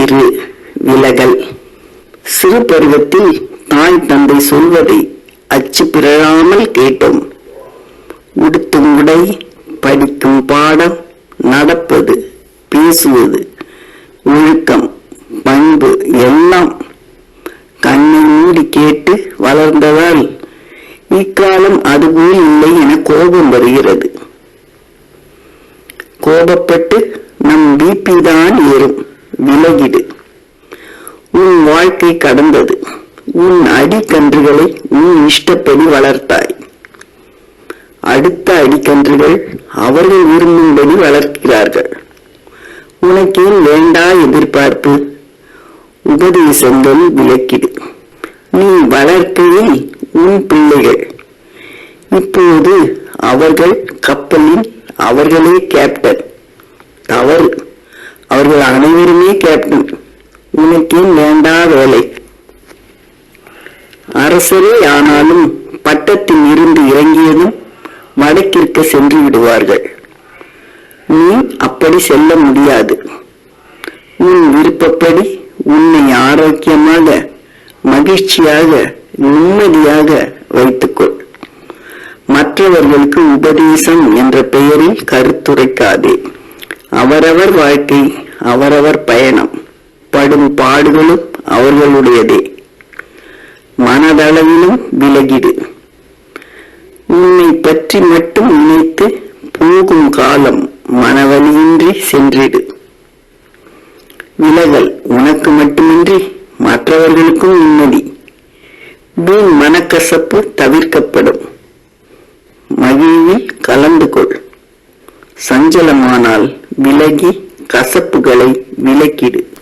இரு. விலகல். சிறு பருவத்தில் தாய் தந்தை சொல்வதை அச்சு பிறழாமல் கேட்டோம். உடுத்தும் உடை, படிக்கும் பாடம், நடப்பது, பேசுவது, ஒழுக்கம், பண்பு எல்லாம் கண்ணை மூடி கேட்டு வளர்ந்ததால் இக்காலம் அதுபோல் இல்லை என கோபம் வருகிறது. கோபப்பட்டு நம் பிபி தான் ஏறும். விலகிடு. உன் வாழ்க்கை கடந்தது. உன் அடிக்கன்றுகளை உன் இஷ்டப்படி வளர்த்தாய். அடுத்த அடிக்கன்றுகள் அவர்கள் விரும்பும்படி வளர்க்கிறார்கள். உனக்கேன் வேண்டா எதிர்பார்ப்பு? உபதேசங்கள் விலக்கிடு. நீ வளர்க்கையில் உன் பிள்ளைகள். இப்போது அவர்கள் கப்பலில் அவர்களே கேப்டன். தவறு. அவர்கள் அனைவருமே கேப்டன். உனக்கேன் வேண்டா வேலை? அரசரே ஆனாலும் பட்டத்தில் இருந்து இறங்கியதும் வடக்கிற்கு சென்று விடுவார்கள். நீ அப்படி செல்ல முடியாது. உன் விருப்பப்படி உன்னை ஆரோக்கியமாக, மகிழ்ச்சியாக, நிம்மதியாக வைத்துக்கொள். மற்றவர்களுக்கு உபதேசம் என்ற பெயரில் கருத்துரைக்காதே. அவரவர் வாழ்க்கை, அவரவர் பயணம். படும் பாடுகளும் அவர்களுடையதே. மனதளவிலும் விலகிடு. உன்னை பற்றி மட்டும் நினைத்து போகும் காலம் மனவலியின்றி சென்றிடு. விலகல் உனக்கு மட்டுமின்றி மற்றவர்களுக்கும் நிம்மதி. வீண் மனக்கசப்பு தவிர்க்கப்படும். மகிழ்வில் கலந்து கொள். சஞ்சலமானால் விலகி கசப்புகளை விலக்கிடு.